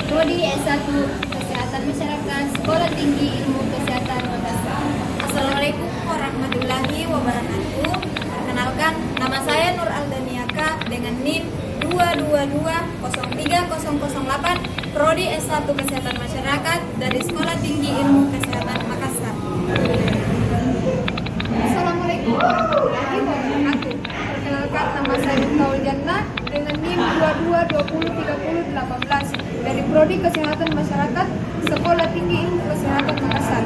Prodi S1 Kesehatan Masyarakat, Sekolah Tinggi Ilmu Kesehatan Makassar. Assalamualaikum warahmatullahi wabarakatuh. Perkenalkan, nama saya Nur Aldaniaka dengan NIM 222-03008, Prodi S1 Kesehatan Masyarakat dari Sekolah Tinggi Ilmu Kesehatan Makassar. Assalamualaikum warahmatullahi wabarakatuh. Perkenalkan, nama saya Nurul Jannah dengan NIM 22203018 dari Prodi Kesehatan Masyarakat, Sekolah Tinggi Ilmu Kesehatan Makassar.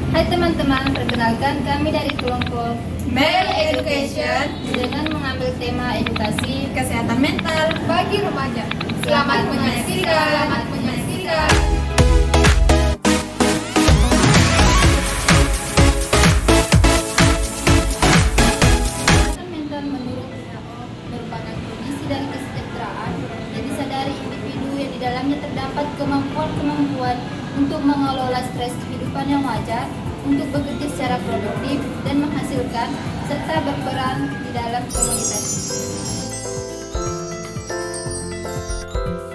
Hai teman-teman, perkenalkan kami dari kelompok Male Education, dengan mengambil tema edukasi. kesehatan mental. Bagi remaja, Selamat menyaksikan. Selamat menyaksikan. Kesehatan mental menurut WHO merupakan kondisi dari kesejahteraan yang disadari individu yang di dalamnya terdapat kemampuan-kemampuan untuk mengelola stres kehidupan yang wajar, untuk bekerja secara produktif dan menghasilkan, serta berperan di dalam komunitas.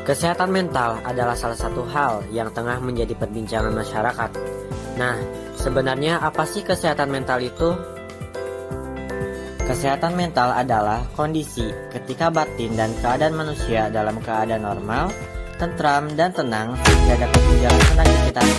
Kesehatan mental adalah salah satu hal yang tengah menjadi perbincangan masyarakat. Nah, sebenarnya apa sih kesehatan mental itu? Kesehatan mental adalah kondisi ketika batin dan keadaan manusia dalam keadaan normal, tentram dan tenang sehingga dapat menjalankan aktivitas.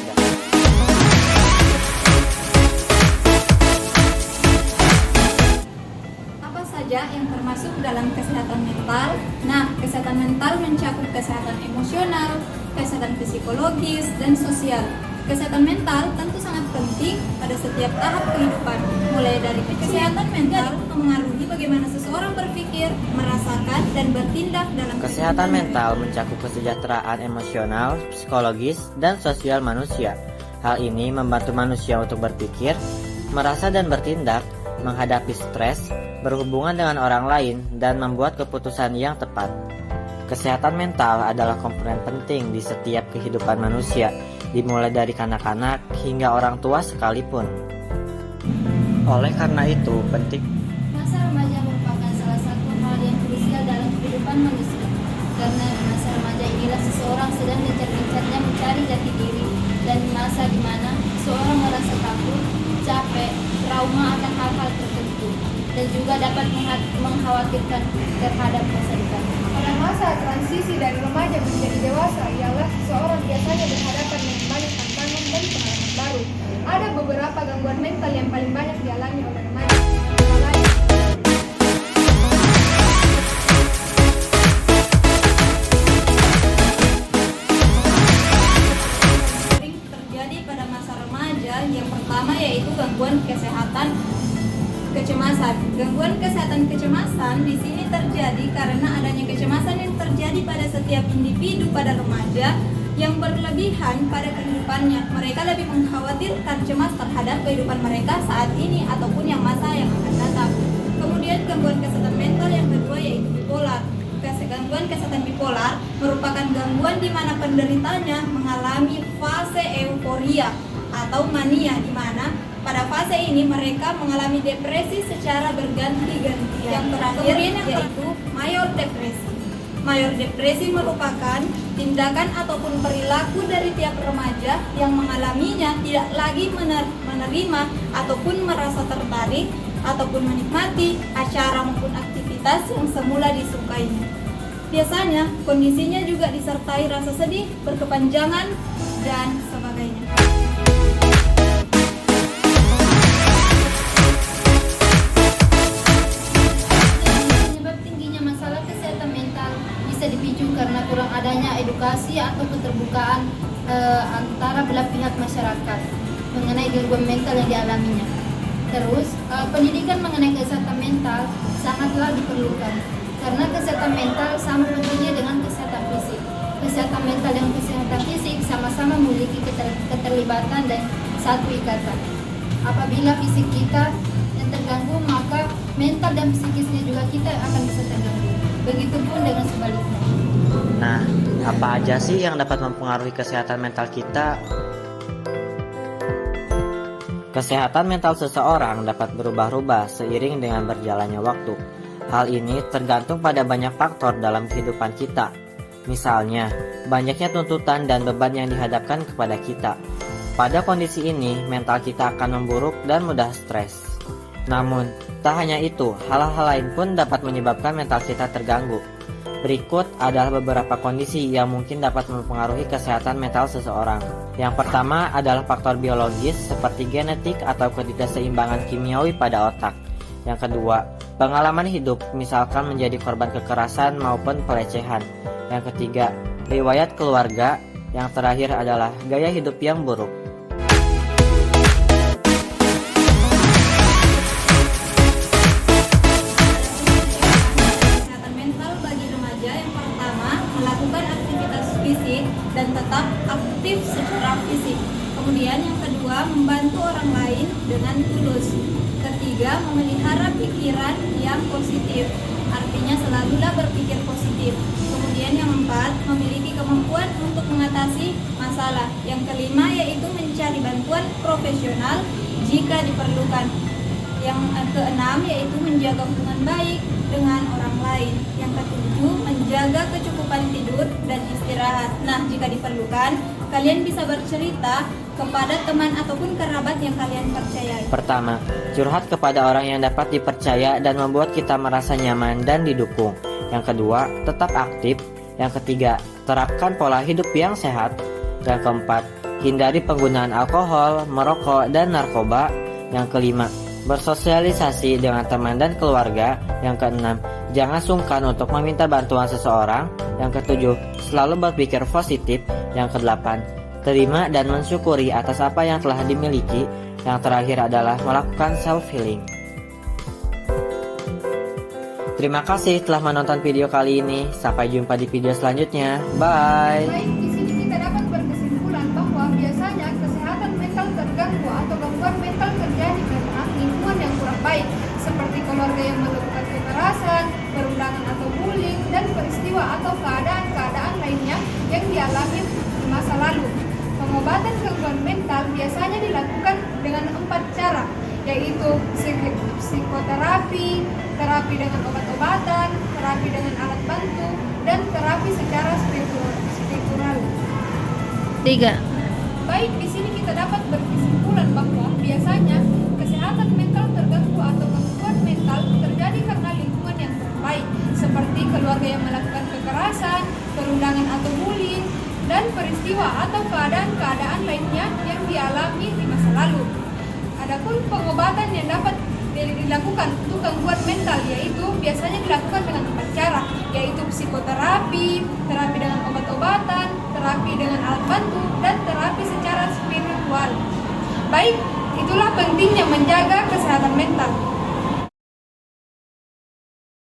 Apa saja yang termasuk dalam kesehatan mental? Nah, kesehatan mental mencakup kesehatan emosional, kesehatan psikologis, dan sosial. Kesehatan mental tentu sangat penting pada setiap tahap kehidupan, mulai dari kesehatan mental memengaruhi bagaimana seseorang berpikir, merasakan, dan bertindak dalam Kesehatan kehidupan mental mencakup kesejahteraan emosional, psikologis, dan sosial manusia. Hal ini membantu manusia untuk berpikir, merasa dan bertindak, menghadapi stres, berhubungan dengan orang lain, dan membuat keputusan yang tepat. Kesehatan mental adalah komponen penting di setiap kehidupan manusia, dimulai dari kanak-kanak hingga orang tua sekalipun. Oleh karena itu, penting Masa remaja merupakan salah satu hal yang krusial dalam kehidupan manusia, karena di masa remaja inilah seseorang sedang gencar-gencarnya mencari jati diri, dan masa di mana seseorang merasa takut, capek, trauma akan hal-hal tertentu, dan juga dapat mengkhawatirkan terhadap masa depan. Pada masa transisi dari remaja menjadi dewasa, ialah seseorang biasanya berhadapan dengan banyak tantangan dan pengalaman baru. Ada beberapa gangguan mental yang paling banyak dialami oleh remaja. Antara lain, sering terjadi pada masa remaja. Yang pertama yaitu gangguan kesehatan kecemasan. Gangguan kesehatan kecemasan di sini terjadi karena adanya kecemasan yang terjadi pada setiap individu pada remaja yang berlebihan pada kehidupannya. Mereka lebih mengkhawatirkan cemas terhadap kehidupan mereka saat ini ataupun yang masa yang akan datang. Kemudian gangguan kesehatan mental yang kedua yaitu bipolar. Gangguan kesehatan bipolar merupakan gangguan di mana penderitanya mengalami fase euforia atau mania, di mana pada fase ini mereka mengalami depresi secara berganti-ganti. Yang terakhir yaitu mayor depresi. Mayor depresi merupakan tindakan ataupun perilaku dari tiap remaja yang mengalaminya tidak lagi menerima ataupun merasa tertarik ataupun menikmati acara maupun aktivitas yang semula disukainya. Biasanya kondisinya juga disertai rasa sedih, berkepanjangan, dan sebagainya. Penyebab tingginya masalah kesehatan mental bisa dipicu karena kurang adanya edukasi atau keterbukaan antara belah pihak masyarakat mengenai gangguan mental yang dialaminya. Terus, pendidikan mengenai kesehatan mental sangatlah diperlukan karena kesehatan mental sama pentingnya dengan kesehatan fisik. Kesehatan mental dan kesehatan fisik sama-sama memiliki keterlibatan dan satu ikatan. Apabila fisik kita yang terganggu, maka mental dan psikisnya juga kita akan bisa terganggu. Begitupun dengan sebaliknya. Nah, apa aja sih yang dapat mempengaruhi kesehatan mental kita? Kesehatan mental seseorang dapat berubah-ubah seiring dengan berjalannya waktu. Hal ini tergantung pada banyak faktor dalam kehidupan kita. Misalnya, banyaknya tuntutan dan beban yang dihadapkan kepada kita. Pada kondisi ini, mental kita akan memburuk dan mudah stres. Namun, tak hanya itu, hal-hal lain pun dapat menyebabkan mental kita terganggu. Berikut adalah beberapa kondisi yang mungkin dapat mempengaruhi kesehatan mental seseorang. Yang pertama adalah faktor biologis seperti genetik atau ketidakseimbangan kimiawi pada otak. Yang kedua, pengalaman hidup, misalkan menjadi korban kekerasan maupun pelecehan. Yang ketiga, riwayat keluarga. Yang terakhir adalah gaya hidup yang buruk. Kesehatan mental bagi remaja yang pertama, melakukan aktivitas fisik dan tetap aktif secara fisik. Kemudian yang kedua, membantu orang lain dengan tulus. Ketiga, memelihara pikiran yang positif. Artinya selalulah berpikir positif. Kemudian yang keempat, memiliki kemampuan untuk mengatasi masalah. Yang kelima yaitu mencari bantuan profesional jika diperlukan. Yang keenam yaitu menjaga hubungan baik dengan orang lain. Yang ketujuh, menjaga kecukupan tidur dan istirahat. Nah, jika diperlukan, kalian bisa bercerita kepada teman ataupun kerabat yang kalian percayai. Pertama, curhat kepada orang yang dapat dipercaya dan membuat kita merasa nyaman dan didukung. Yang kedua, tetap aktif. Yang ketiga, terapkan pola hidup yang sehat. Yang keempat, hindari penggunaan alkohol, merokok, dan narkoba. Yang kelima, bersosialisasi dengan teman dan keluarga. Yang keenam, jangan sungkan untuk meminta bantuan seseorang. Yang ketujuh, selalu berpikir positif. Yang kedelapan, terima dan mensyukuri atas apa yang telah dimiliki. Yang terakhir adalah melakukan self-healing. Terima kasih telah menonton video kali ini. Sampai jumpa di video selanjutnya. Bye. Baik, di sini kita dapat berkesimpulan bahwa biasanya kesehatan mental terganggu atau gangguan mental terjadi karena lingkungan yang kurang baik, seperti keluarga yang melakukan kekerasan, perundangan atau bullying, dan peristiwa atau keadaan-keadaan lainnya yang dialami di masa lalu. Pengobatan gangguan mental biasanya dilakukan dengan 4 cara, yaitu psikoterapi, terapi dengan obat-obatan, terapi dengan alat bantu, dan terapi secara struktural. 3. Baik, di sini kita dapat berkesimpulan bahwa biasanya kesehatan mental terganggu atau gangguan mental terjadi karena lingkungan yang kurang baik, seperti keluarga yang melakukan kekerasan, perundangan atau bullying, dan peristiwa atau keadaan-keadaan lainnya yang dialami di masa lalu. Adapun pengobatan yang dapat dilakukan untuk gangguan mental yaitu biasanya dilakukan dengan 4 cara, yaitu psikoterapi, terapi dengan obat-obatan, terapi dengan alat bantu, dan terapi secara spiritual. Baik, itulah pentingnya menjaga kesehatan mental.